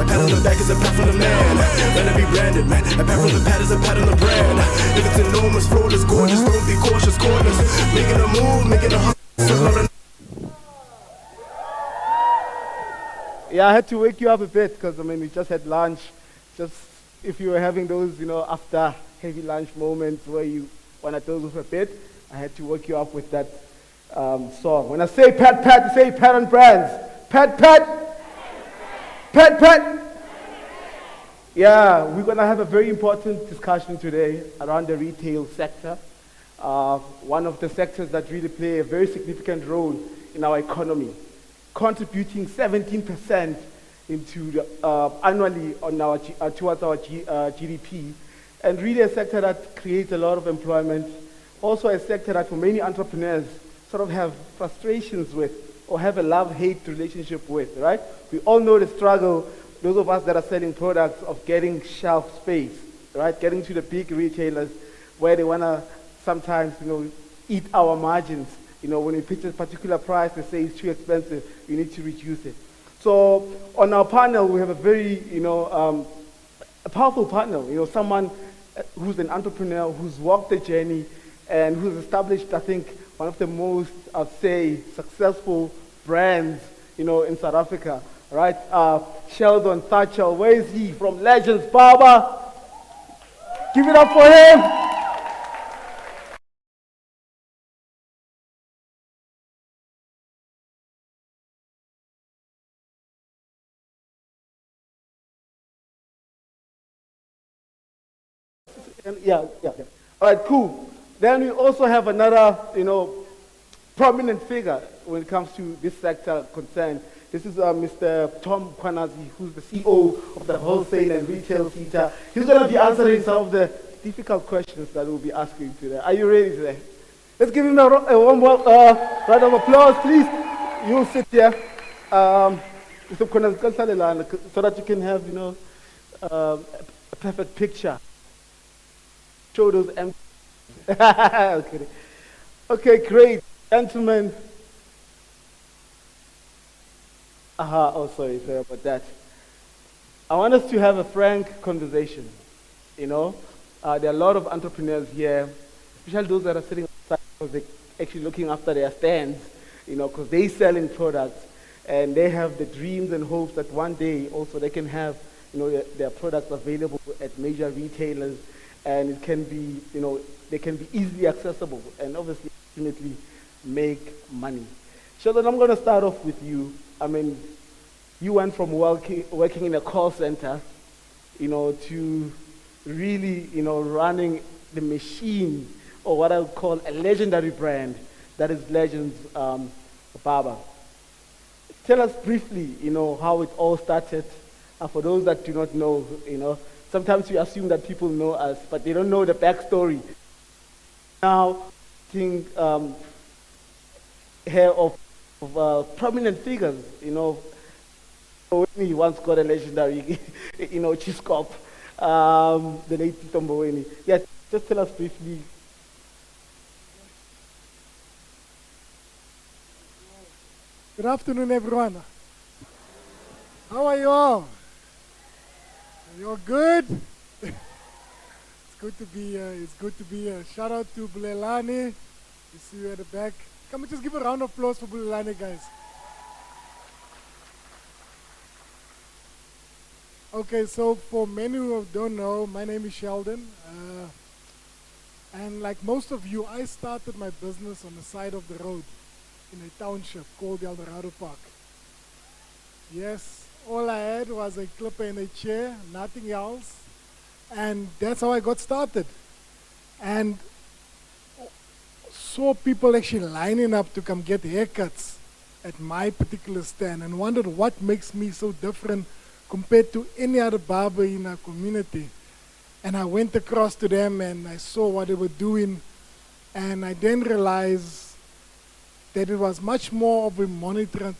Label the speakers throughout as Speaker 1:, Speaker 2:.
Speaker 1: Pat on the back is a pat from the man. Better be branded, man. A pat from the pat is a pat on the brand. If it's enormous, flawless, gorgeous, don't be cautious, corners. Making a move, making a hustle.
Speaker 2: Yeah, I had to wake you up a bit because, I mean, we just had lunch. Just if you were having those, after heavy lunch moments where you want to doze off a bit, I had to wake you up with that song. When I say pat, pat, say pat on brands. Pat, pat. Pat, pat. Yeah, we're going to have a very important discussion today around the retail sector. One of the sectors that really play a very significant role in our economy, contributing 17% into annually on our towards our GDP, and really a sector that creates a lot of employment. Also a sector that for many entrepreneurs sort of have frustrations with or have a love-hate relationship with, right? We all know the struggle, those of us that are selling products, of getting shelf space, right? Getting to the big retailers where they want to sometimes, eat our margins. When we pitch a particular price, they say it's too expensive, you need to reduce it. So on our panel, we have a very, a powerful panel, someone who's an entrepreneur, who's walked the journey, and who's established, I think, one of the most, I'd say, successful brands, in South Africa, right? Sheldon, Tactchell, where is he? From Legends, Barber. Give it up for him. Yeah. All right, cool. Then we also have another, prominent figure when it comes to this sector concerned. This is Mr. Mkhwanazi, who's the CEO of the wholesale and retail SETA. He's going to be answering some of the difficult questions that we'll be asking today. Are you ready today? Let's give him a warm round of applause, please. You sit here. Mr. Mkhwanazi, so that you can have, a perfect picture. Show those empty. Okay, great. Gentlemen. Sorry about that. I want us to have a frank conversation. There are a lot of entrepreneurs here, especially those that are sitting outside because they're actually looking after their stands, because they're selling products and they have the dreams and hopes that one day also they can have, their products available at major retailers. And it can be, they can be easily accessible and obviously ultimately make money. Sheldon, I'm going to start off with you. I mean, you went from working in a call center, to really, running the machine, or what I would call a legendary brand, that is Legends Barber. Tell us briefly, how it all started. For those that do not know, sometimes we assume that people know us, but they don't know the backstory. Now, think here of prominent figures, Mboweni once got a legendary, cheese cop, the late Tito Mboweni. Yes, just tell us briefly.
Speaker 3: Good afternoon, everyone. How are you all? You're good? It's good to be here. It's good to be here. Shout out to Bulelani. You see you at the back. Can we just give a round of applause for Bulelani, guys? Okay, so for many who don't know, my name is Sheldon. And like most of you, I started my business on the side of the road in a township called El Dorado Park. Yes. All I had was a clipper and a chair, nothing else. And that's how I got started. And saw people actually lining up to come get haircuts at my particular stand and wondered what makes me so different compared to any other barber in our community. And I went across to them and I saw what they were doing. And I then realized that it was much more of a monetary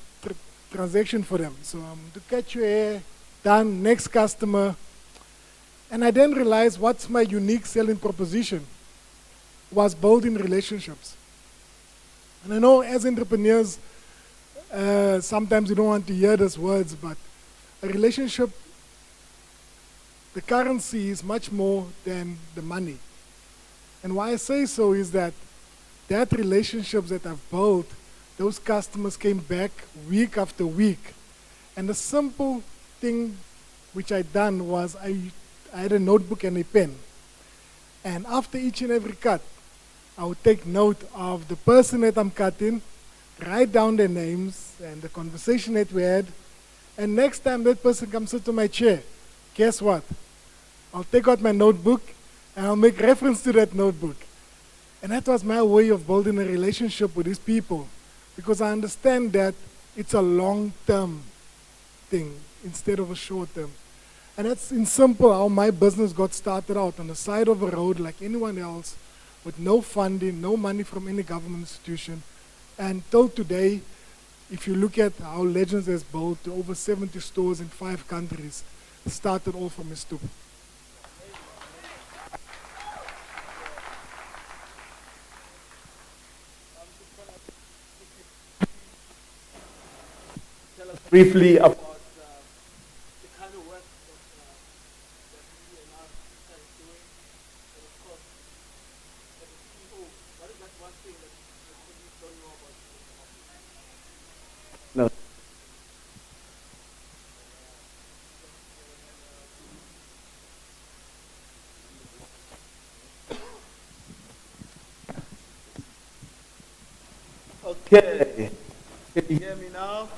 Speaker 3: transaction for them. So to catch your hair, done, next customer. And I then realized what's my unique selling proposition was building relationships. And I know as entrepreneurs, sometimes you don't want to hear those words, but a relationship the currency is much more than the money. And why I say so is that relationships that I've built, those customers came back week after week. And the simple thing which I done was I had a notebook and a pen. And after each and every cut, I would take note of the person that I'm cutting, write down their names and the conversation that we had. And next time that person comes into my chair, guess what? I'll take out my notebook and I'll make reference to that notebook. And that was my way of building a relationship with these people, because I understand that it's a long-term thing instead of a short-term. And that's in simple how my business got started out, on the side of a road like anyone else, with no funding, no money from any government institution. And till today, if you look at how Legends has built to over 70 stores in 5 countries, it started all from a stoop.
Speaker 2: Tell us briefly about the kind of work that you and our SETA is doing. And of course, as a CEO, what is that one thing that the colleagues don't know about you? No. Okay. Can you hear me now?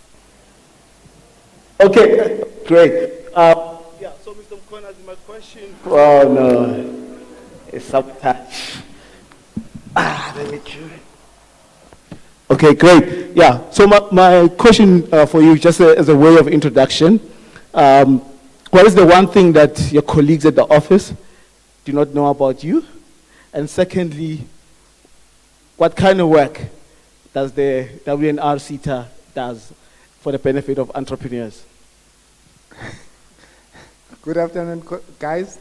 Speaker 2: Okay, great. Yeah, so Mr. Mkhwanazi, my question. Oh no, it's sabotage. Let me try. Okay, great. Yeah, so my question for you, just as a way of introduction, what is the one thing that your colleagues at the office do not know about you? And secondly, what kind of work does the W&R SETA does for the benefit of entrepreneurs?
Speaker 4: Good afternoon, guys.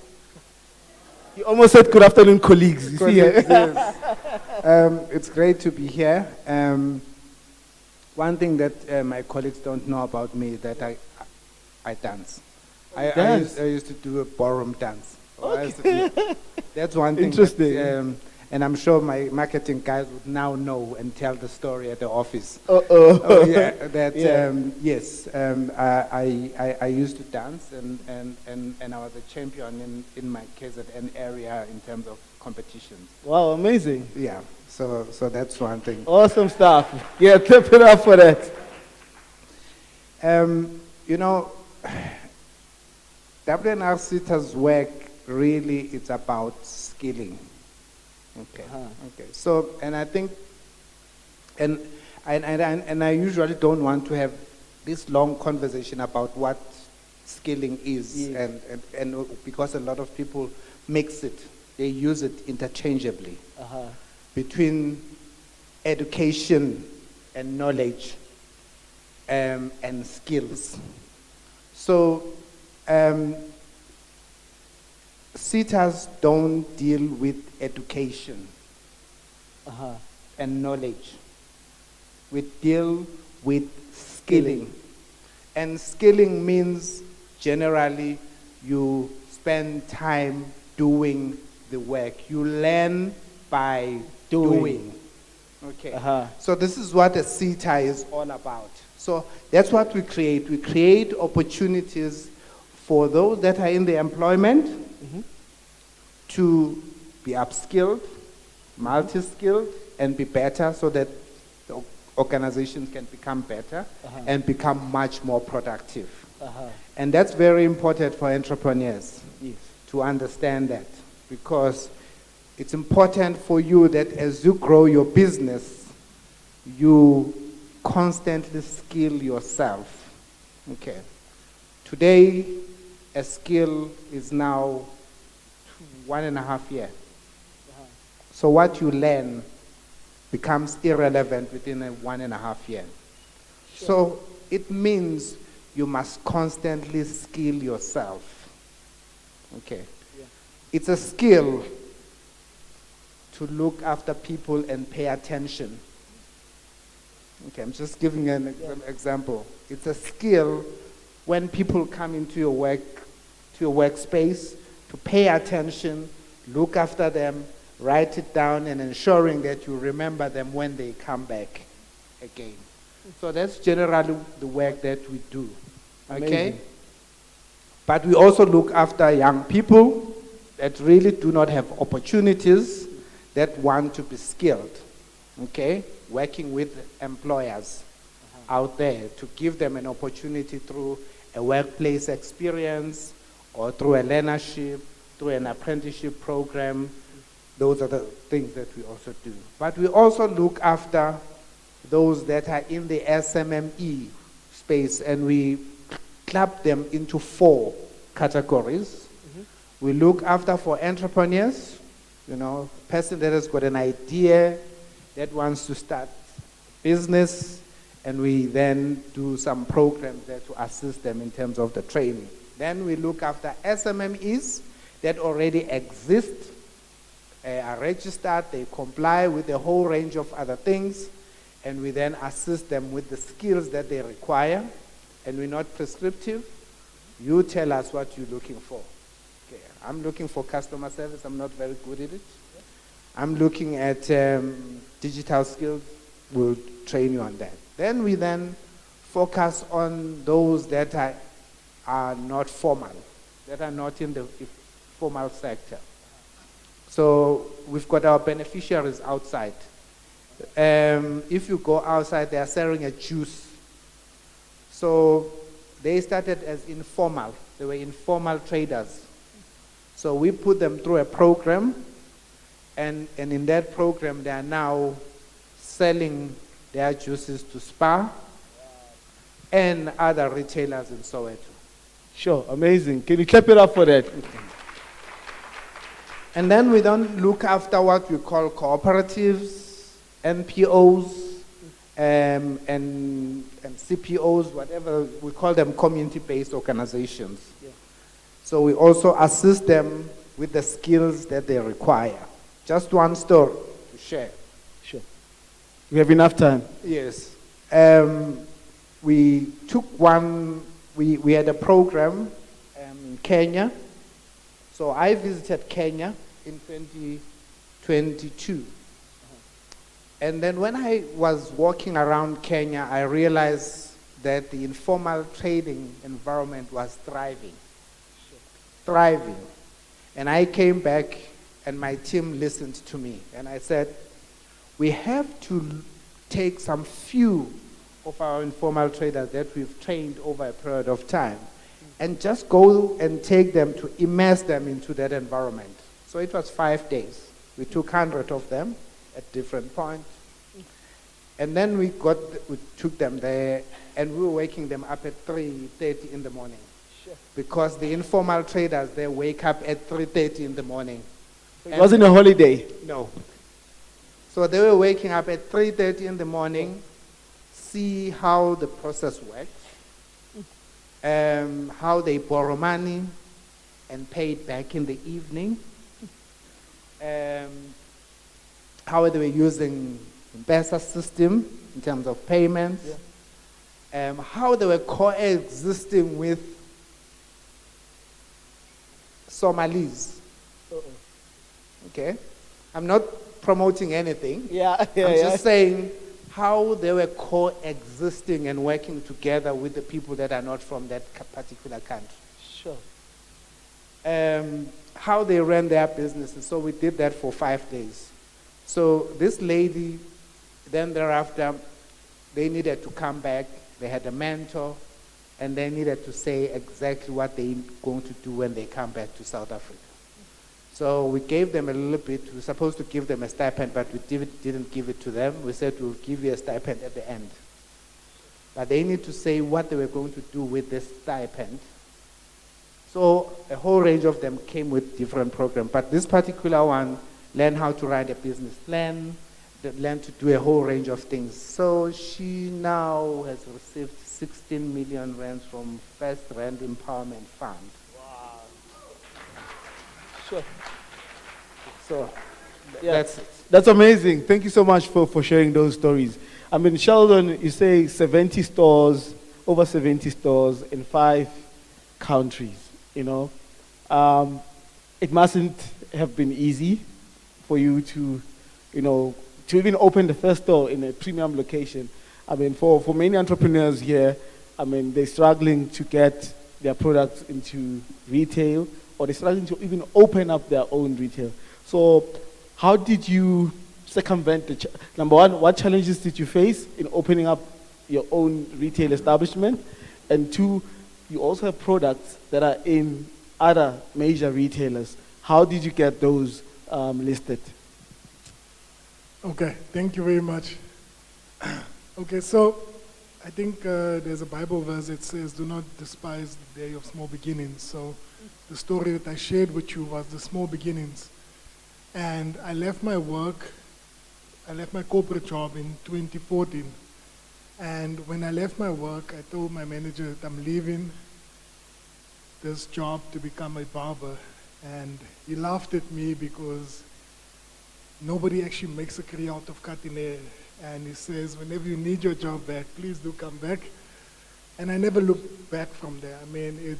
Speaker 2: You almost said good afternoon, colleagues. You see?
Speaker 4: Yes. It's great to be here. One thing that my colleagues don't know about me is that I dance. I used to do a ballroom dance.
Speaker 2: Okay.
Speaker 4: That's one thing.
Speaker 2: Interesting.
Speaker 4: And I'm sure my marketing guys would now know and tell the story at the office.
Speaker 2: Oh,
Speaker 4: yeah, that yes, I used to dance and I was a champion in my KZN area in terms of competitions.
Speaker 2: Wow, amazing.
Speaker 4: Yeah, so that's one thing.
Speaker 2: Awesome stuff. Yeah, clap it up for that.
Speaker 4: You know, W&R SETA's work really is about skilling. Okay. Okay. So, and I think, and I usually don't want to have this long conversation about what skilling is, and because a lot of people mix it, they use it interchangeably between education and knowledge and skills. So, SETAs don't deal with education and knowledge. We deal with skilling. And skilling means generally you spend time doing the work. You learn by doing. Okay. So this is what a SETA is all about. So that's what we create. We create opportunities for those that are in the employment to be upskilled, multi-skilled, and be better, so that the organizations can become better and become much more productive. And that's very important for entrepreneurs to understand that, because it's important for you that as you grow your business, you constantly skill yourself. Okay. Today, a skill is now 1.5 years. So what you learn becomes irrelevant within a 1.5 years. So it means you must constantly skill yourself. Okay. It's a skill to look after people and pay attention. Okay, I'm just giving an example. It's a skill when people come into your work to your workspace, to pay attention, look after them, write it down, and ensuring that you remember them when they come back again. So that's generally the work that we do. Okay?
Speaker 2: Amazing.
Speaker 4: But we also look after young people that really do not have opportunities, that want to be skilled. Okay? Working with employers out there to give them an opportunity through a workplace experience or through a learnership, through an apprenticeship program. Those are the things that we also do. But we also look after those that are in the SMME space, and we club them into 4 categories. We look after for entrepreneurs, you know, a person that has got an idea, that wants to start business, and we then do some programs there to assist them in terms of the training. Then we look after SMMEs that already exist, are registered, they comply with a whole range of other things, and we then assist them with the skills that they require, and we're not prescriptive. You tell us what you're looking for. Okay, I'm looking for customer service, I'm not very good at it. I'm looking at digital skills, we'll train you on that. Then we then focus on those that are not formal, that are not in the formal sector. So we've got our beneficiaries outside. If you go outside, they are selling a juice. So they started as informal. They were informal traders. So we put them through a program, and in that program, they are now selling their juices to Spar and other retailers in Soweto.
Speaker 2: Sure, amazing. Can you clap it up for that?
Speaker 4: And then we don't look after what we call cooperatives, NPOs, and CPOs, whatever, we call them community-based organizations. Yeah. So we also assist them with the skills that they require. Just one story to share.
Speaker 2: Sure. We have enough time.
Speaker 4: Yes. We took one, we had a program in Kenya. So I visited Kenya in 2022. And then when I was walking around Kenya, I realized that the informal trading environment was thriving. Thriving. And I came back and my team listened to me. And I said, we have to take some few of our informal traders that we've trained over a period of time and just go and take them to immerse them into that environment. So it was 5 days. We took 100 of them at different points. And then we took them there, and we were waking them up at 3:30 in the morning. Sure. Because the informal traders, they wake up at 3:30 in the morning.
Speaker 2: So it wasn't a holiday?
Speaker 4: No. So they were waking up at 3:30 in the morning, see how the process works, how they borrow money and pay it back in the evening, how they were using the spaza system in terms of payments, how they were coexisting with Somalis. Okay? I'm not promoting anything.
Speaker 2: I'm
Speaker 4: just saying how they were coexisting and working together with the people that are not from that particular country.
Speaker 2: Sure.
Speaker 4: How they ran their businesses. So we did that for 5 days. So this lady, then thereafter, they needed to come back. They had a mentor, and they needed to say exactly what they're going to do when they come back to South Africa. So we gave them a little bit. We were supposed to give them a stipend, but we didn't give it to them. We said we'll give you a stipend at the end. But they need to say what they were going to do with this stipend. So a whole range of them came with different programs. But this particular one, learn how to write a business plan, learn to do a whole range of things. So she now has received 16 million rands from First Rand Empowerment Fund.
Speaker 2: Wow. Sure.
Speaker 4: So
Speaker 2: Yeah,
Speaker 4: that's it.
Speaker 2: that's amazing. Thank you so much for sharing those stories. I mean, Sheldon, you say 70 stores, over 70 stores in 5 countries, you know. It mustn't have been easy for you to, to even open the first store in a premium location. I mean, for many entrepreneurs here, I mean, they're struggling to get their products into retail, or they're struggling to even open up their own retail. So how did you circumvent number one, what challenges did you face in opening up your own retail establishment? And two, you also have products that are in other major retailers. How did you get those listed?
Speaker 3: Okay, thank you very much. Okay, so I think there's a Bible verse that says, do not despise the day of small beginnings. So the story that I shared with you was the small beginnings. And I left my work, I left my corporate job in 2014. And when I left my work, I told my manager that I'm leaving this job to become a barber. And he laughed at me because nobody actually makes a career out of cutting hair. And he says, whenever you need your job back, please do come back. And I never looked back from there. I mean,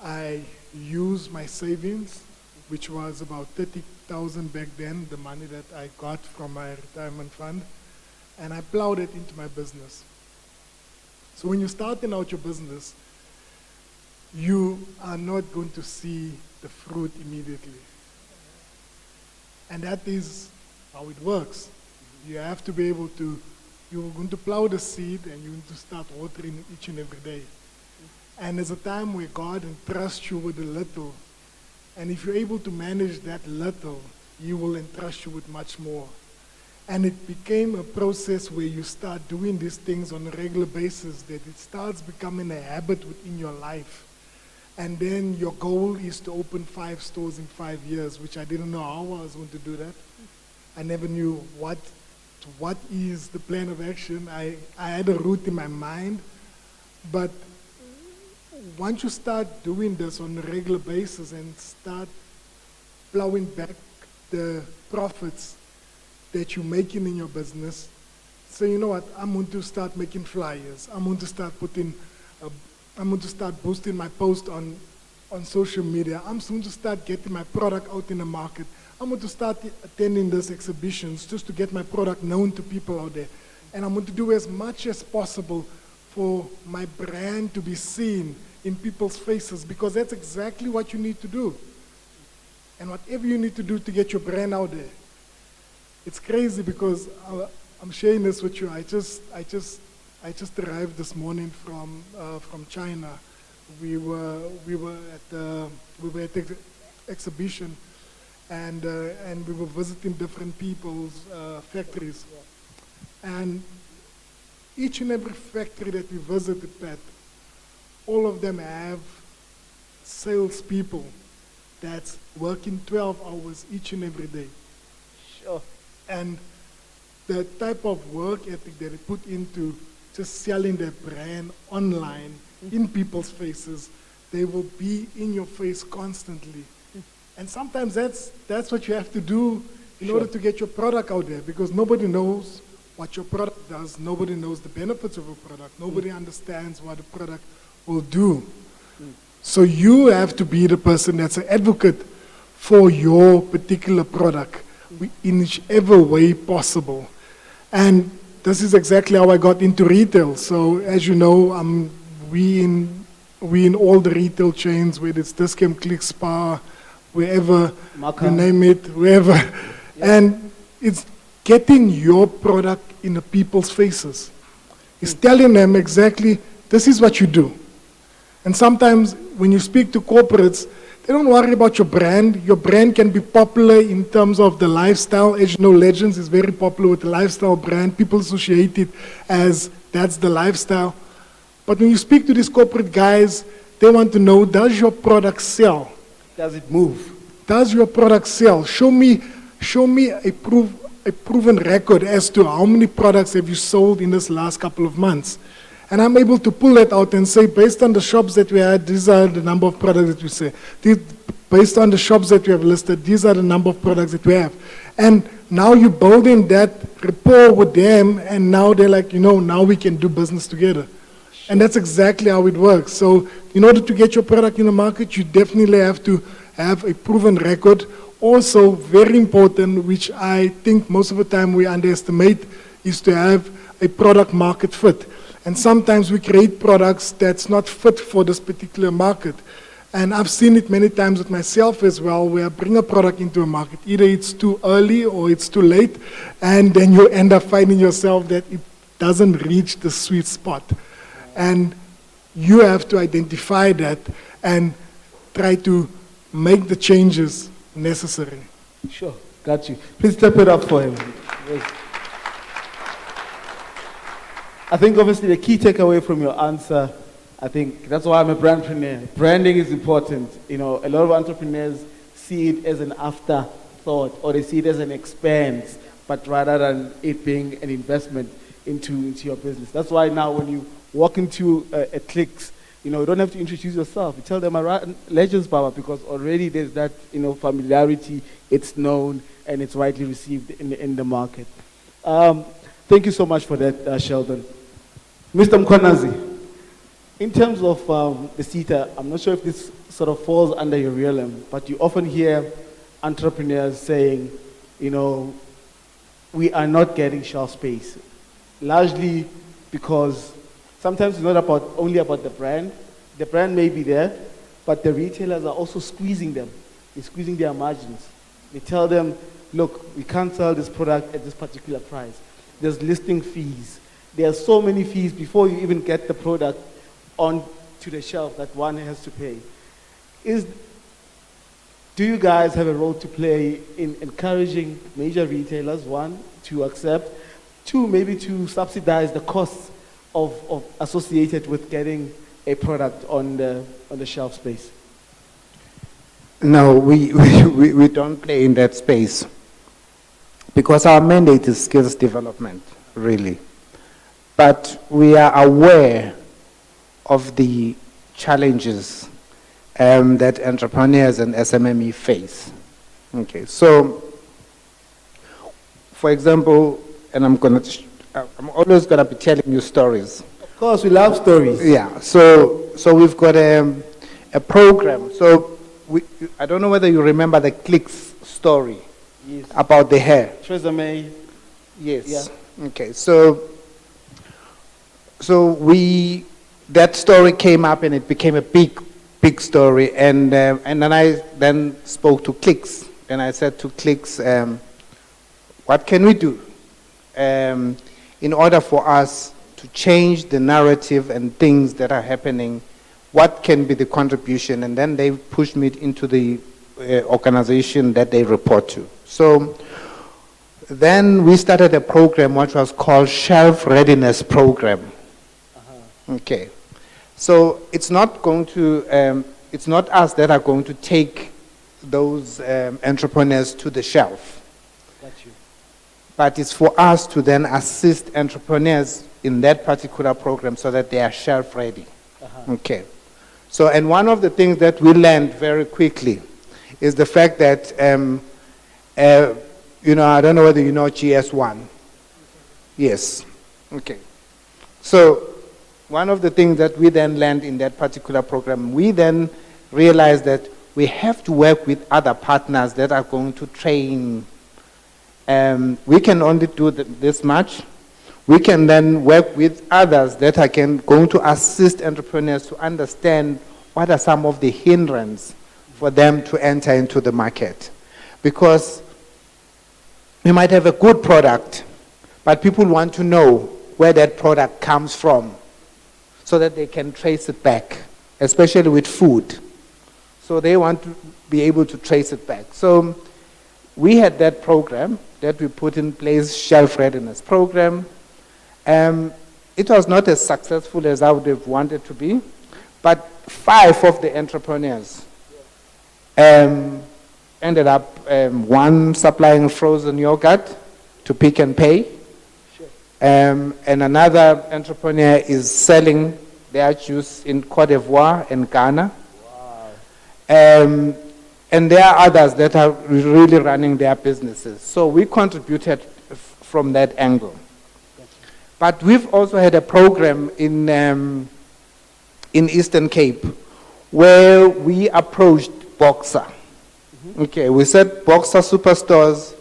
Speaker 3: I used my savings, which was about 30,000 back then, the money that I got from my retirement fund, and I plowed it into my business. So when you're starting out your business, you are not going to see the fruit immediately. And that is how it works. You have to be able to, you're going to plow the seed and you're going to start watering it each and every day. And there's a time where God entrusts you with a little. And if you're able to manage that little, He will entrust you with much more. And it became a process where you start doing these things on a regular basis, that it starts becoming a habit within your life. And then your goal is to open 5 stores in 5 years, which I didn't know how I was going to do that. I never knew what is the plan of action. I had a route in my mind, but once you start doing this on a regular basis and start plowing back the profits that you're making in your business, so you know what, I'm going to start making flyers. I'm going to start boosting my post on social media. I'm going to start getting my product out in the market. I'm going to start attending these exhibitions just to get my product known to people out there. And I'm going to do as much as possible for my brand to be seen in people's faces, because that's exactly what you need to do. And whatever you need to do to get your brand out there. It's crazy because I'm sharing this with you. I just arrived this morning from China. We were at the exhibition, and we were visiting different people's factories. And each and every factory that we visited, Pat, all of them have salespeople that's working 12 hours each and every day.
Speaker 2: Sure.
Speaker 3: And the type of work ethic that they put into just selling their brand online, in people's faces, they will be in your face constantly. And sometimes that's what you have to do in order to get your product out there, because nobody knows what your product does. Nobody knows the benefits of a product. Nobody understands what a product will do. So you have to be the person that's an advocate for your particular product in whichever way possible. And this is exactly how I got into retail. So as you know, we in all the retail chains, whether it's Discount, Click, Spa, wherever, you name it, wherever. Yeah. And it's getting your product in the people's faces. It's telling them exactly, this is what you do. And sometimes when you speak to corporates, they don't worry about your brand. Your brand can be popular in terms of the lifestyle. As you know, Legends is very popular with the lifestyle brand. People associate it as that's the lifestyle. But when you speak to these corporate guys, they want to know, does your product sell?
Speaker 2: Does it move?
Speaker 3: Does your product sell? Show me a proven record as to how many products have you sold in this last couple of months. And I'm able to pull that out and say, based on the shops that we had, these are the number of products that we say. Based on the shops that we have listed, these are the number of products that we have. And now you're building that rapport with them, and now they're like, now we can do business together. And that's exactly how it works. So in order to get your product in the market, you definitely have to have a proven record. Also, very important, which I think most of the time we underestimate, is to have a product market fit. And sometimes we create products that's not fit for this particular market. And I've seen it many times with myself as well, where I bring a product into a market. Either it's too early or it's too late, and then you end up finding yourself that it doesn't reach the sweet spot. And you have to identify that and try to make the changes necessary.
Speaker 2: Sure, got you. Please clap it up for him. Yes. I think obviously the key takeaway from your answer, I think that's why I'm a brandpreneur. Branding is important. You know, a lot of entrepreneurs see it as an afterthought, or they see it as an expense, but rather than it being an investment into your business. That's why now when you walk into a Clicks, you know, you don't have to introduce yourself. You tell them, I run Legends Barber, because already there's that, you know, familiarity. It's known and it's widely received in the market. Thank you so much for that, Sheldon. Mr. Mkhwanazi, in terms of the SETA, I'm not sure if this sort of falls under your realm, but you often hear entrepreneurs saying, you know, we are not getting shelf space, largely because sometimes it's not only about the brand. The brand may be there, but the retailers are also squeezing them. They're squeezing their margins. They tell them, look, we can't sell this product at this particular price. There's listing fees. There are so many fees before you even get the product onto the shelf that one has to pay. Do you guys have a role to play in encouraging major retailers, one, to accept, two, maybe to subsidize the costs of associated with getting a product on the shelf space?
Speaker 4: No, we don't play in that space because our mandate is skills development, really. But we are aware of the challenges that entrepreneurs and SMME face. Okay, so for example, and I'm always gonna be telling you stories.
Speaker 2: Of course, we love stories.
Speaker 4: Yeah. So we've got a program. So I don't know whether you remember the Clicks story.
Speaker 2: Yes.
Speaker 4: About the hair.
Speaker 2: Tresemme.
Speaker 4: Yes.
Speaker 2: Yeah.
Speaker 4: Okay. So that story came up and it became a big story, and then I spoke to Clicks, and I said to Clicks, what can we do in order for us to change the narrative and things that are happening? What can be the contribution? And then they pushed me into the organization that they report to. So then we started a program which was called Shelf Readiness Program. Okay. So it's not going to, it's not us that are going to take those entrepreneurs to the shelf.
Speaker 2: Got you.
Speaker 4: But it's for us to then assist entrepreneurs in that particular program so that they are shelf ready. Okay. So, and one of the things that we learned very quickly is the fact that, you know, I don't know whether you know GS1. Yes. Okay. So, one of the things that we then learned in that particular program, we then realized that we have to work with other partners that are going to train. We can only do this much. We can then work with others that are going to assist entrepreneurs to understand what are some of the hindrances for them to enter into the market. Because we might have a good product, but people want to know where that product comes from so that they can trace it back, especially with food. So they want to be able to trace it back. So we had that program that we put in place, Shelf Readiness Program. It was not as successful as I would have wanted to be, but 5 of the entrepreneurs ended up, one supplying frozen yogurt to Pick and Pay, and another entrepreneur is selling their juice in Cote d'Ivoire and Ghana. Wow. And there are others that are really running their businesses. So we contributed from that angle. But we've also had a program in in Eastern Cape where we approached Boxer. Okay, we said, Boxer superstores,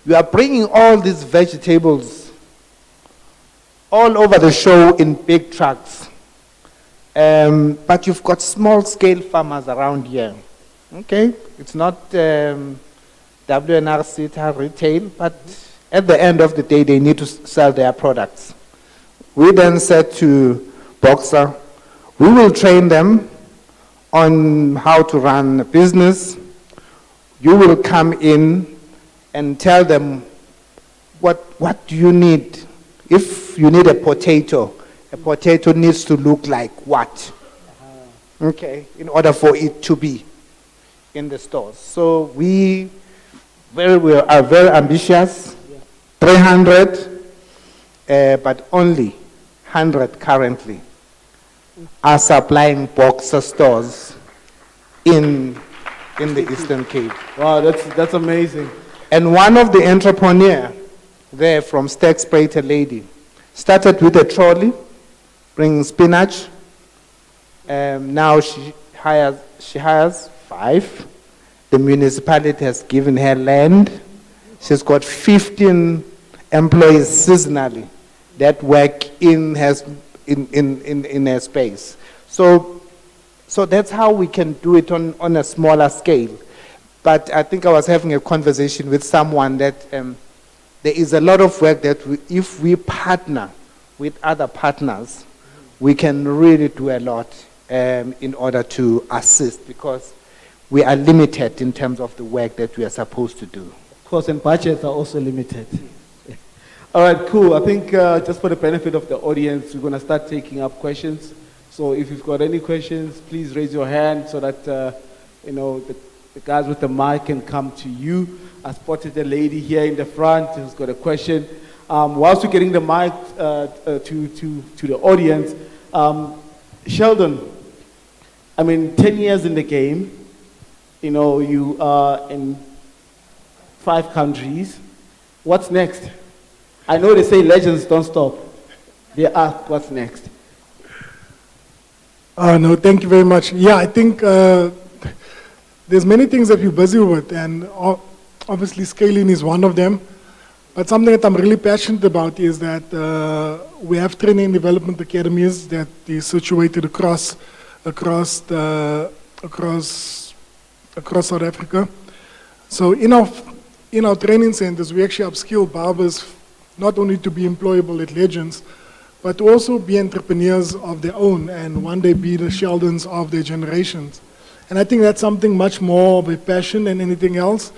Speaker 4: you are bringing all these vegetables all over the show in big trucks. But you've got small scale farmers around here. Okay, it's not WNR SETA retail, but at the end of the day, they need to sell their products. We then said to Boxer, we will train them on how to run a business. You will come in and tell them what do you need. If you need a potato needs to look like what? Okay, in order for it to be in the stores. So we are very ambitious, 300, but only 100 currently are supplying Boxer stores in the Eastern Cape.
Speaker 2: Wow, that's amazing.
Speaker 4: And one of the entrepreneurs there from Stagsprite, a lady, started with a trolley, bringing spinach. Now she hires 5. The municipality has given her land. She's got 15 employees seasonally that work in her space. So that's how we can do it on a smaller scale. But I think I was having a conversation with someone that there is a lot of work that if we partner with other partners, we can really do a lot in order to assist, because we are limited in terms of the work that we are supposed to do.
Speaker 2: Of course, and budgets are also limited. All right, cool. I think just for the benefit of the audience, we're going to start taking up questions. So if you've got any questions, please raise your hand so that the guys with the mic can come to you. I spotted a lady here in the front who's got a question. Whilst we're getting the mic to the audience, Sheldon, 10 years in the game, you are in 5 countries. What's next? I know they say legends don't stop. They ask what's next.
Speaker 3: No, thank you very much. Yeah, I think there's many things that we're busy with, and obviously scaling is one of them. But something that I'm really passionate about is that we have training and development academies that is situated across South Africa. So in our training centers, we actually upskill barbers not only to be employable at Legends, but to also be entrepreneurs of their own and one day be the Sheldons of their generations. And I think that's something much more of a passion than anything else.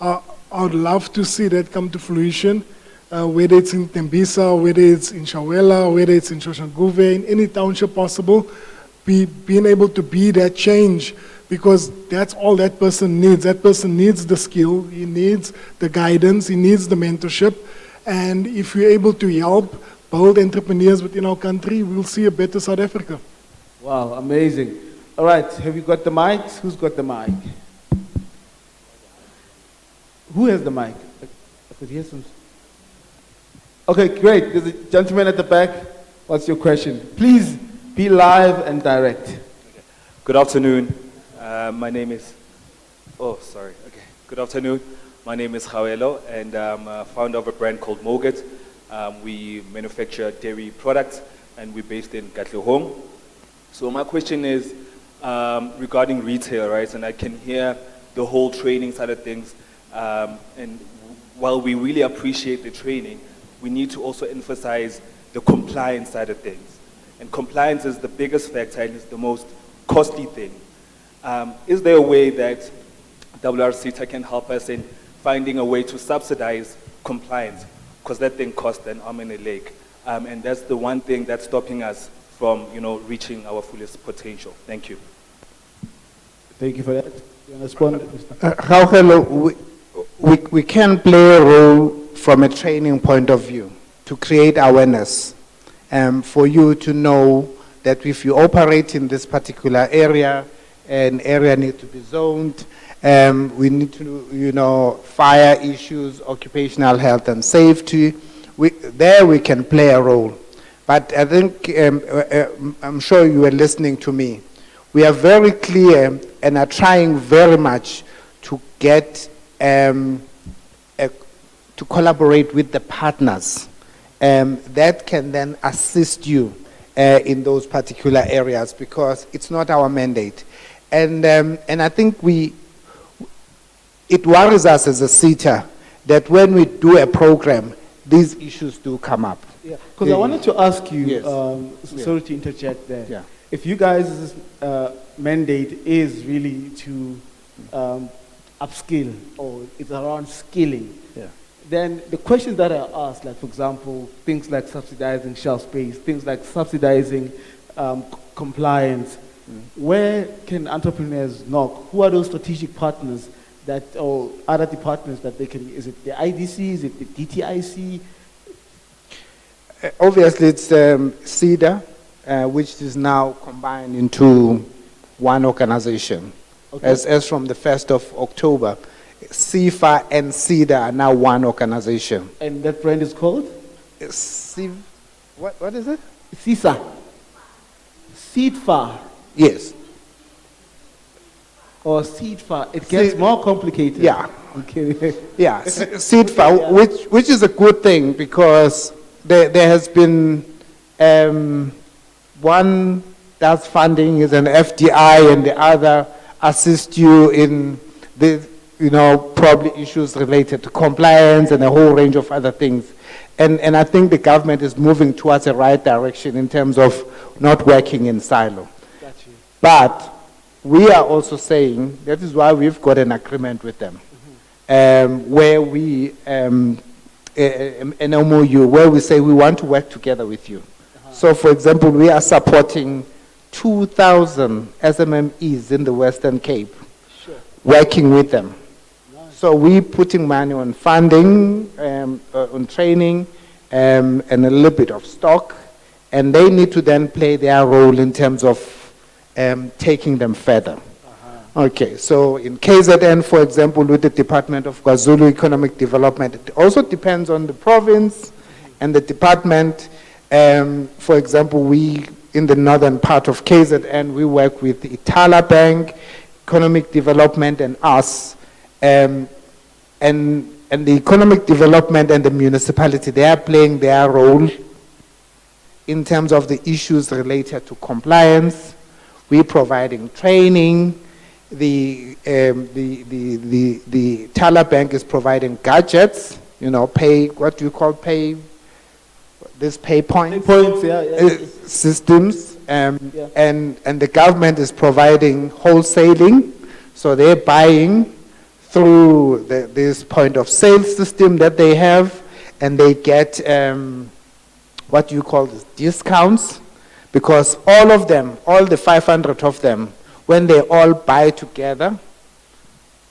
Speaker 3: I would love to see that come to fruition, whether it's in Tembisa, whether it's in Shawela, whether it's in Shoshanguve, in any township possible, being able to be that change, because that's all that person needs. That person needs the skill, he needs the guidance, he needs the mentorship. And if we're able to help build entrepreneurs within our country, we'll see a better South Africa.
Speaker 2: Wow, amazing. All right, have you got the mics? Who's got the mic? Who has the mic? I could hear some. Okay, great. There's a gentleman at the back. What's your question? Please be live and direct.
Speaker 5: Good afternoon. My name is... Oh, sorry. Okay. Good afternoon. My name is Mkhwanazi, and I'm a founder of a brand called Moget. We manufacture dairy products, and we're based in Katlehong. So my question is regarding retail, right? And I can hear the whole training side of things. And while we really appreciate the training, we need to also emphasize the compliance side of things. And compliance is the biggest factor and is the most costly thing. Is there a way that WRCTA can help us in finding a way to subsidize compliance? Because that thing costs an arm and a leg. And that's the one thing that's stopping us from, reaching our fullest potential. Thank you.
Speaker 2: Thank you for that. You want to respond?
Speaker 4: We can play a role from a training point of view to create awareness, for you to know that if you operate in this particular area, an area needs to be zoned, we need to, fire issues, occupational health and safety. There we can play a role. But I think, I'm sure you were listening to me. We are very clear and are trying very much to get, to collaborate with the partners that can then assist you in those particular areas, because it's not our mandate. And I think it worries us as a SETA that when we do a program, these issues do come up.
Speaker 2: Yeah, because I wanted to ask you,
Speaker 4: Yes.
Speaker 2: sorry to interject there.
Speaker 4: Yeah.
Speaker 2: If you guys' mandate is really to upskill, or it's around skilling,
Speaker 4: Yeah.
Speaker 2: then the questions that are asked, like for example, things like subsidizing shelf space, things like subsidizing compliance, where can entrepreneurs knock? Who are those strategic partners that, or other departments that they can, is it the IDC, is it the DTIC?
Speaker 4: Obviously, it's SETA, which is now combined into one organization.
Speaker 2: Okay.
Speaker 4: As from the 1st of October, SEFA and SETA are now one organization.
Speaker 2: And that brand is called?
Speaker 4: What is it?
Speaker 2: CISA. SETA.
Speaker 4: Yes.
Speaker 2: Or SETA. It gets more complicated.
Speaker 4: Yeah.
Speaker 2: Okay.
Speaker 4: Yeah, SETA, which is a good thing, because there has been one does funding is an FDI, and the other assists you in the probably issues related to compliance and a whole range of other things. And I think the government is moving towards the right direction in terms of not working in silo.
Speaker 2: Got you.
Speaker 4: But we are also saying, that is why we've got an agreement with them, where we, an MOU, where we say we want to work together with you. So for example, we are supporting 2,000 SMMEs in the Western Cape, working with them. So we're putting money on funding, on training, and a little bit of stock, and they need to then play their role in terms of taking them further. Okay, so in KZN, for example, with the Department of KwaZulu Economic Development, it also depends on the province and the department. For example, we, in the northern part of KZN, we work with the Itala Bank, Economic Development, and us. And the economic development and the municipality, they are playing their role in terms of the issues related to compliance. We're providing training. The Tala Bank is providing gadgets, pay points.
Speaker 2: Pay points, yeah.
Speaker 4: Systems, and the government is providing wholesaling, so they're buying through this point of sale system that they have, and they get discounts, because all of them, all the 500 of them, when they all buy together,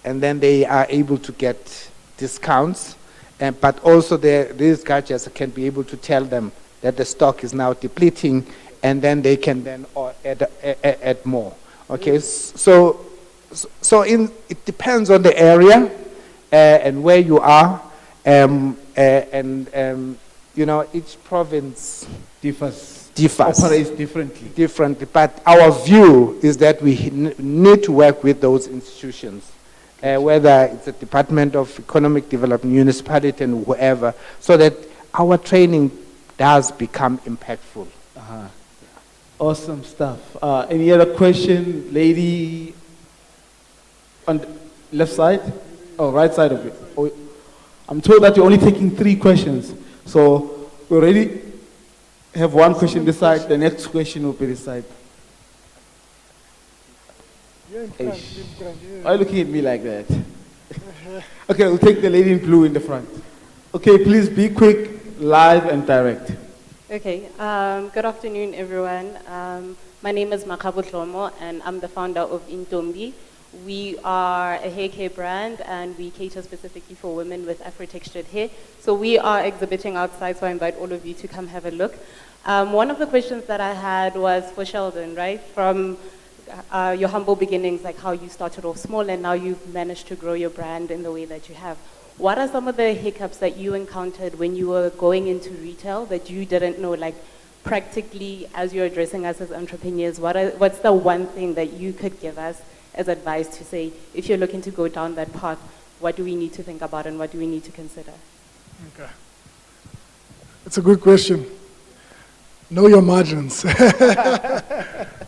Speaker 4: and then they are able to get discounts, but also these gadgets can be able to tell them that the stock is now depleting, and then they can then add more. Okay, it depends on the area and where you are, each province differs,
Speaker 2: operates differently.
Speaker 4: But our view is that we need to work with those institutions, whether it's the Department of Economic Development, municipality, and whoever, so that our training does become impactful.
Speaker 2: Awesome stuff. Any other question, lady on the left side? Oh, right side of it. Oh, I'm told that you're only taking 3 questions. So we already have one question this side, the next question will be this side. Why are you looking at me like that? Okay, we'll take the lady in blue in the front. Okay, please be quick, live and direct.
Speaker 6: Okay, good afternoon everyone. My name is Mahlangu and I'm the founder of Intombi. We are a hair care brand and we cater specifically for women with Afro-textured hair. So we are exhibiting outside, so I invite all of you to come have a look. One of the questions that I had was for Sheldon, right? From your humble beginnings, like how you started off small and now you've managed to grow your brand in the way that you have. What are some of the hiccups that you encountered when you were going into retail that you didn't know, like practically, as you're addressing us as entrepreneurs, what's the one thing that you could give us as advice to say, if you're looking to go down that path, what do we need to think about and what do we need to consider?
Speaker 3: Okay. It's a good question. Know your margins.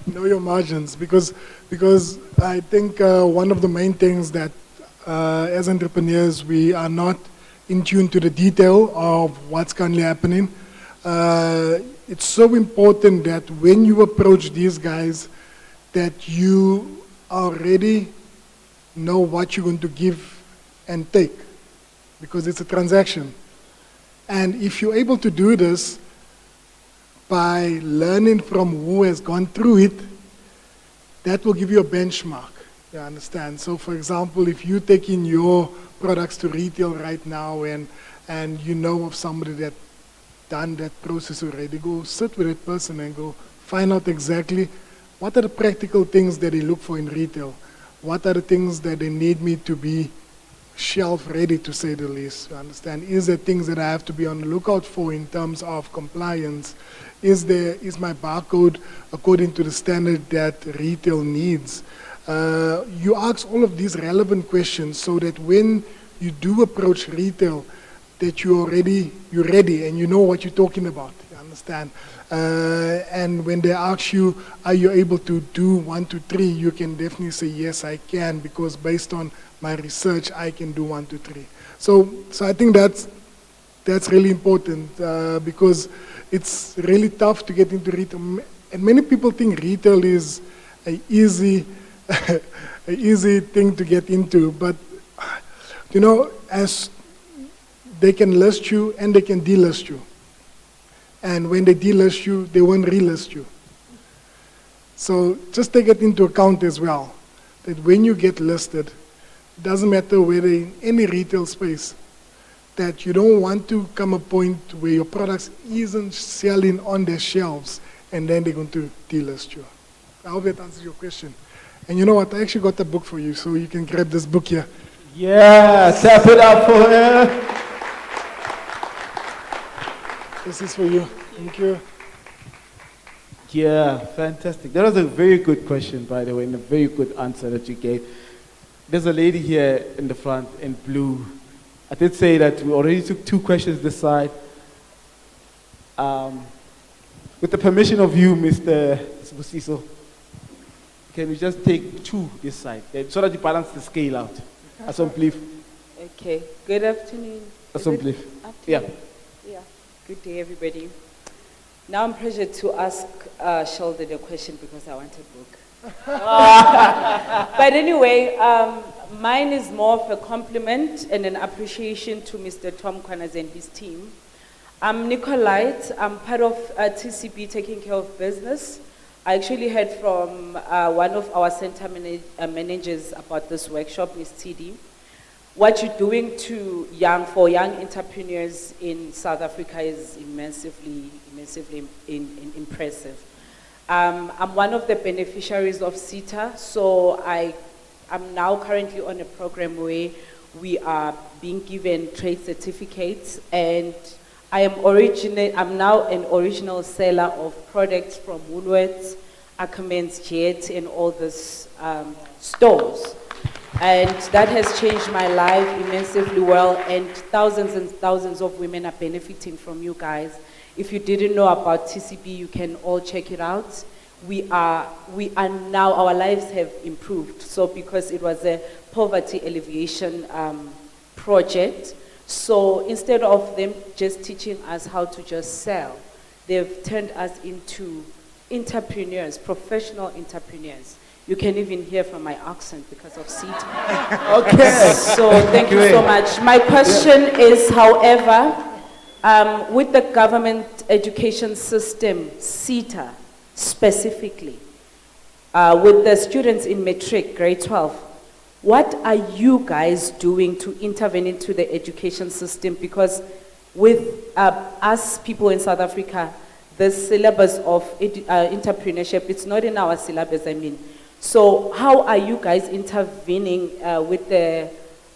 Speaker 3: Know your margins, because I think one of the main things that as entrepreneurs we are not in tune to the detail of what's currently happening. It's so important that when you approach these guys, that you already know what you're going to give and take, because it's a transaction. And if you're able to do this by learning from who has gone through it, that will give you a benchmark. You understand? So for example, if you're taking your products to retail right now and you know of somebody that done that process already, go sit with that person and go find out exactly what are the practical things that they look for in retail. What are the things that they need me to be shelf ready, to say the least? You understand? Is there things that I have to be on the lookout for in terms of compliance? Is my barcode according to the standard that retail needs? You ask all of these relevant questions so that when you do approach retail, that you're ready and you know what you're talking about. You understand? And when they ask you, are you able to do 1, 2, 3, you can definitely say, yes, I can, because based on my research, I can do 1, 2, 3. So I think that's really important, because it's really tough to get into retail. And many people think retail is an easy thing to get into, but you know, as they can list you and they can delist you. And when they delist you, they won't relist you. So just take it into account as well, that when you get listed, it doesn't matter whether in any retail space, that you don't want to come a point where your products isn't selling on their shelves and then they're going to delist you. I hope that answers your question. And you know what, I actually got a book for you, so you can grab this book here.
Speaker 4: Yeah, tap it up for her.
Speaker 3: This is for you. Thank you.
Speaker 4: Yeah, fantastic. That was a very good question, by the way, and a very good answer that you gave. There's a lady here in the front in blue. I did say that we already took 2 questions this side. With the permission of you, Mr. Sibusiso, can we just take 2 this side, so that you balance the scale out? Asomplief.
Speaker 6: Okay, good afternoon.
Speaker 4: Asomplief.
Speaker 6: Yeah. Yeah, good day everybody. Now I'm pressured to ask Sheldon a question because I want a book. But anyway, mine is more of a compliment and an appreciation to Mr. Tom Mkhwanazi and his team. I'm Nicolite. I'm part of TCB, Taking Care of Business. I actually heard from one of our center managers about this workshop, Ms. TD. What you're doing for young entrepreneurs in South Africa is immensely impressive. I'm one of the beneficiaries of SETA, so I'm now currently on a program where we are being given trade certificates, and I'm now an original seller of products from Woolworths, Ackermans, Jet, and all these stores. And that has changed my life immensely well, and thousands of women are benefiting from you guys. If you didn't know about TCB, you can all check it out. We are now, our lives have improved. So because it was a poverty alleviation project, so instead of them just teaching us how to just sell, they've turned us into entrepreneurs, professional entrepreneurs. You can even hear from my accent because of SETA.
Speaker 4: Okay.
Speaker 6: So thank you so much. My question is, however, with the government education system, SETA specifically, with the students in matric, grade 12, what are you guys doing to intervene into the education system? Because with us people in South Africa, the syllabus of entrepreneurship, it's not in our syllabus, I mean. So how are you guys intervening with the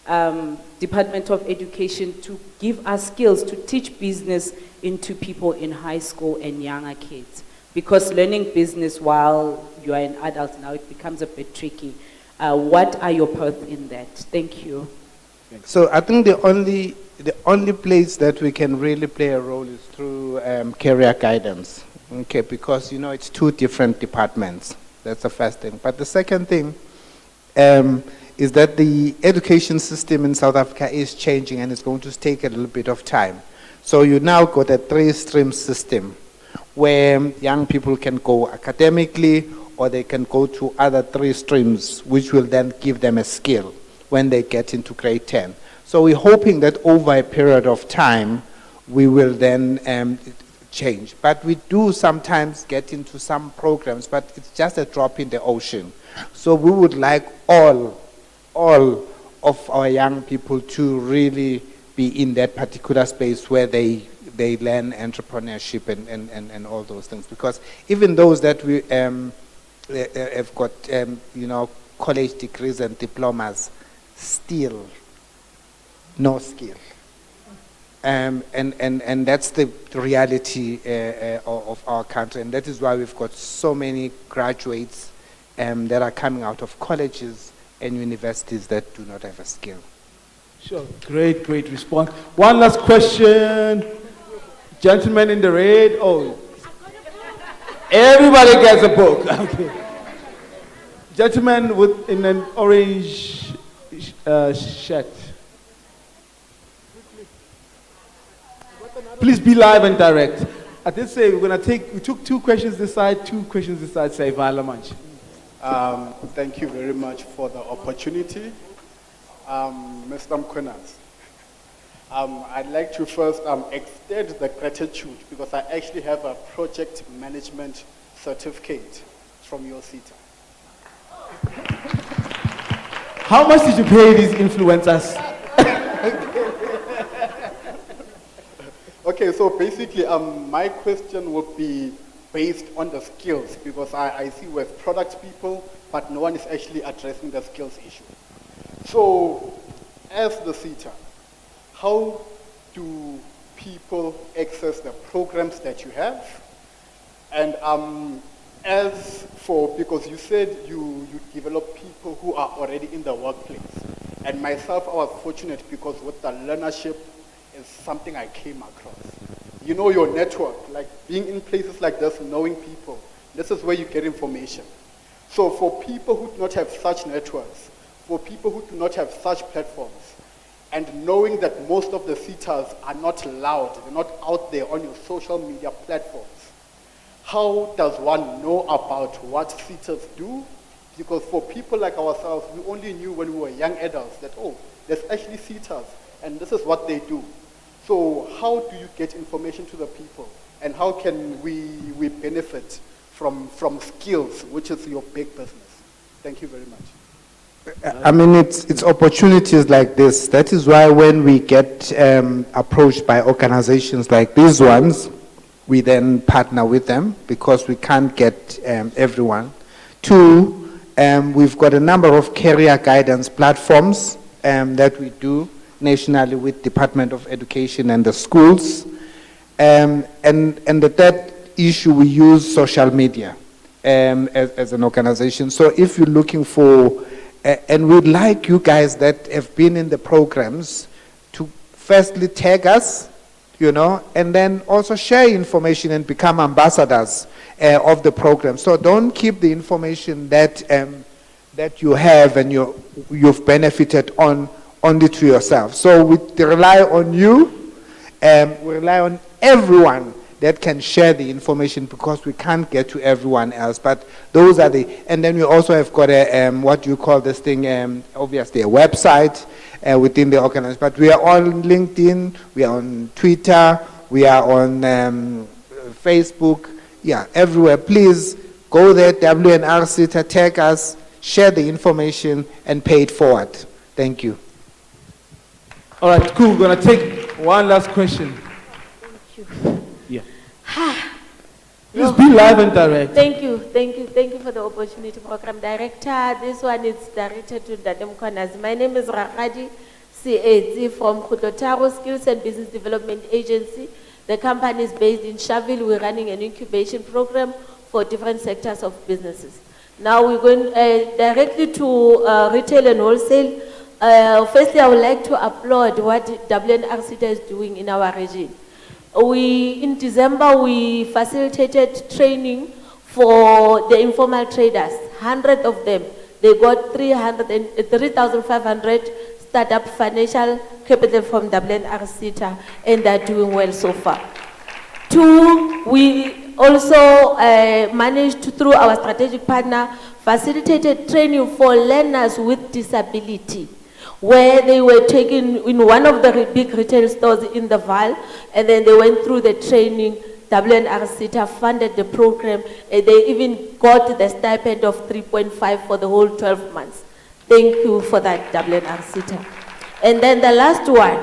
Speaker 7: Department of Education to give us skills to teach business into people in high school and younger kids. Because learning business while you are an adult now, it becomes a bit tricky. What are your paths in that? Thank you.
Speaker 4: So I think the only place that we can really play a role is through career guidance, okay? Because it's two different departments. That's the first thing. But the second thing is that the education system in South Africa is changing, and it's going to take a little bit of time. So you now got a 3-stream system where young people can go academically, or they can go to other 3 streams, which will then give them a skill when they get into grade 10. So we're hoping that over a period of time, we will then change. But we do sometimes get into some programs, but it's just a drop in the ocean. So we would like all of our young people to really be in that particular space where they learn entrepreneurship and all those things. Because even those that we have got college degrees and diplomas, still no skill. And that's the reality of our country, and that is why we've got so many graduates that are coming out of colleges and universities that do not have a skill.
Speaker 2: Sure, great response. One last question. Gentleman in the red. Oh, everybody gets a book. Okay. Gentleman in an orange shirt. Please be live and direct. I did say we took 2 questions this side, 2 questions this side. Say Vala Manch.
Speaker 8: Thank you very much for the opportunity. Mr. Mkhwanazi, I'd like to first extend the gratitude because I actually have a project management certificate from your SETA.
Speaker 2: How much did you pay these influencers?
Speaker 8: Okay, so basically my question would be based on the skills because I see we have product people, but no one is actually addressing the skills issue. So, as the SETA, how do people access the programs that you have? And as for, because you said you develop people who are already in the workplace. And myself, I was fortunate because with the learnership is something I came across. You know your network, like being in places like this, knowing people, this is where you get information. So for people who do not have such networks, for people who do not have such platforms, and knowing that most of the SETAs are not loud, they're not out there on your social media platforms, how does one know about what SETAs do? Because for people like ourselves, we only knew when we were young adults that, oh, there's actually SETAs, and this is what they do. So how do you get information to the people? And how can we benefit from skills, which is your big business? Thank you very much.
Speaker 4: I mean, it's opportunities like this. That is why when we get approached by organizations like these ones, we then partner with them because we can't get everyone. 2, we've got a number of career guidance platforms that we do nationally with Department of Education and the schools. And the third issue, we use social media as an organization. So if you're looking for, and we'd like you guys that have been in the programs to firstly tag us, and then also share information and become ambassadors of the program. So don't keep the information that you have and you've benefited on only to yourself. So we rely on you, we rely on everyone that can share the information because we can't get to everyone else. But those are and then we also have got a, what do you call this thing, obviously a website within the organization. But we are on LinkedIn, we are on Twitter, we are on Facebook, everywhere. Please go there, WNR SETA, tag us, share the information and pay it forward. Thank you.
Speaker 2: All right, cool. We're going to take one last question.
Speaker 6: Thank you.
Speaker 2: Yeah. Please be live and direct.
Speaker 9: Thank you for the opportunity, Program Director. This one is directed to Mkhwanazi. My name is Rakadi C.A.T. from Khutotaro Skills and Business Development Agency. The company is based in Shaville. We're running an incubation program for different sectors of businesses. Now we're going directly to retail and wholesale. Firstly, I would like to applaud what WNR-SETA is doing in our region. In December, we facilitated training for the informal traders, 100 of them. They got 3,500 startup financial capital from WNR-SETA, and they're doing well so far. Two, we also managed to, through our strategic partner, facilitated training for learners with disability, where they were taken in one of the big retail stores in the Val, and then they went through the training. WNR-SETA funded the program, and they even got the stipend of 3.5 for the whole 12 months. Thank you for that, WNR-SETA. And then the last one,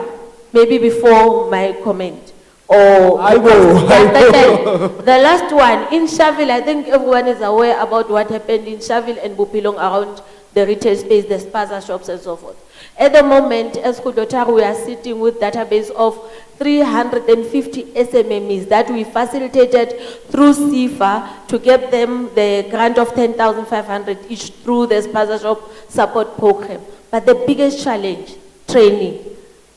Speaker 9: maybe before my comment, the last one, in Shaville, I think everyone is aware about what happened in Shaville and Bupilong around the retail space, the spaza shops and so forth. At the moment, as Khudotaro, we are sitting with database of 350 SMMEs that we facilitated through SEFA to give them the grant of 10,500 each through the spaza shop support program. But the biggest challenge, training,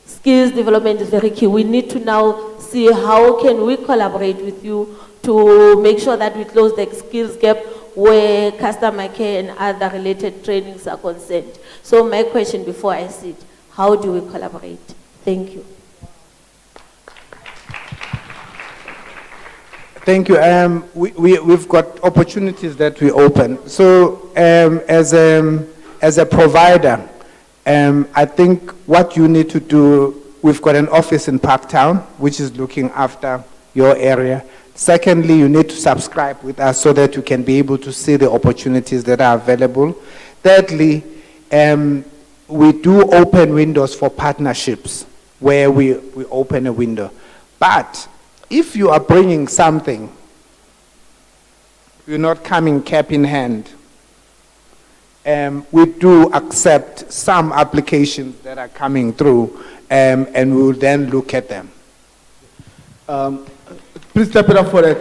Speaker 9: skills development is very key. We need to now see how can we collaborate with you to make sure that we close the skills gap where customer care and other related trainings are concerned. So my question before I sit, how do we collaborate? Thank you.
Speaker 4: Thank you. We've got opportunities that we open. So as a provider, I think what you need to do, we've got an office in Parktown, which is looking after your area. Secondly, you need to subscribe with us so that you can be able to see the opportunities that are available. Thirdly, we do open windows for partnerships where we open a window. But if you are bringing something, you're not coming cap in hand, we do accept some applications that are coming through, and we will then look at them.
Speaker 2: Please step it up for that.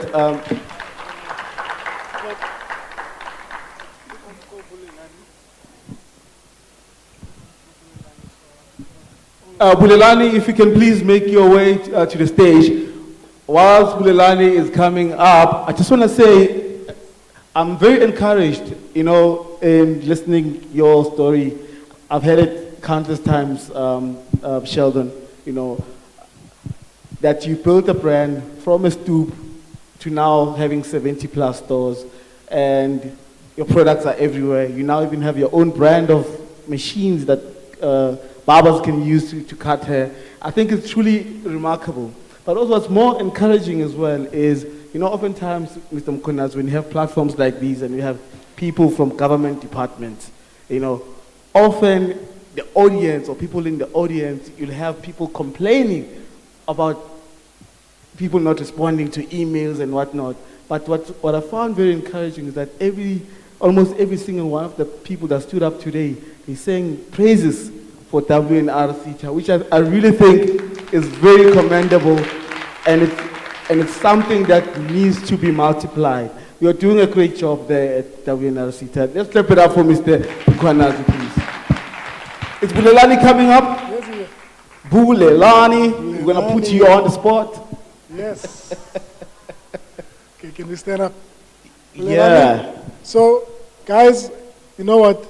Speaker 2: Bulelani, if you can please make your way to the stage. Whilst Bulelani is coming up, I just want to say I'm very encouraged, in listening your story. I've heard it countless times, Sheldon, that you built a brand from a stoop to now having 70 plus stores, and your products are everywhere. You now even have your own brand of machines that barbers can use to cut hair. I think it's truly remarkable. But also what's more encouraging as well is, oftentimes, Mr. Mkhwanazi, when you have platforms like these and you have people from government departments, often the audience or people in the audience, you'll have people complaining about people not responding to emails and whatnot. But what I found very encouraging is that almost every single one of the people that stood up today is saying praises for WNR-SETA, which I really think is very commendable, and it's something that needs to be multiplied. You're doing a great job there at WNR-SETA. Let's clap it up for Mr. Mkhwanazi, please. Is Bulelani coming up?
Speaker 3: Yes, yes.
Speaker 2: Bulelani, we're going to put you on the spot.
Speaker 3: Yes. Okay, can we stand up?
Speaker 2: Yeah.
Speaker 3: So, guys, you know what?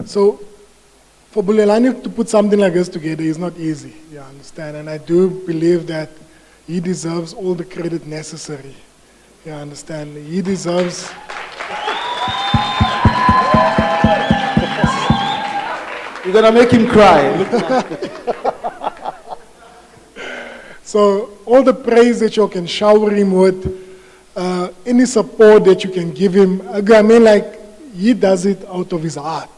Speaker 3: So, for Bulelani to put something like this together is not easy, you understand? And I do believe that he deserves all the credit necessary, you understand? He deserves...
Speaker 2: You're going to make him cry.
Speaker 3: So, all the praise that you can shower him with, any support that you can give him, I mean, like, he does it out of his heart.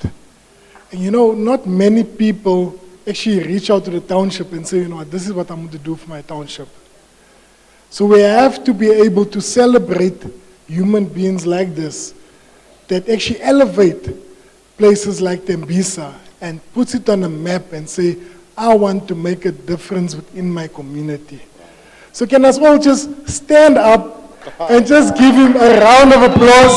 Speaker 3: And not many people actually reach out to the township and say, this is what I'm going to do for my township. So we have to be able to celebrate human beings like this, that actually elevate places like Tembisa and puts it on a map and say, I want to make a difference within my community. So can us all just stand up and just give him a round of applause?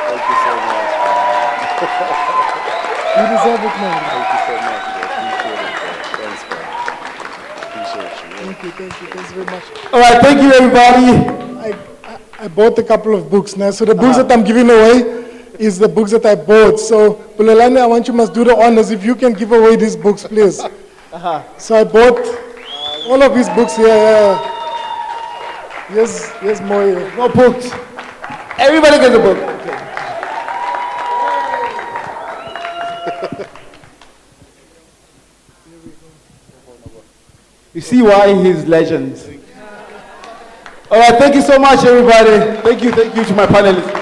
Speaker 10: Thank you so much.
Speaker 3: You deserve it, man.
Speaker 10: Thank you so much. Appreciate it. Thanks, man. Appreciate you.
Speaker 3: Thanks very much.
Speaker 2: All right, thank you, everybody.
Speaker 3: I bought a couple of books now. So the books that I'm giving away is the books that I bought. So, Bulelani, I want you must do the honors. If you can give away these books, please. So I bought all of his books here. Here's more here.
Speaker 2: No books. Everybody gets a book. You see why he's legends. All right, thank you so much, everybody. Thank you to my panelists.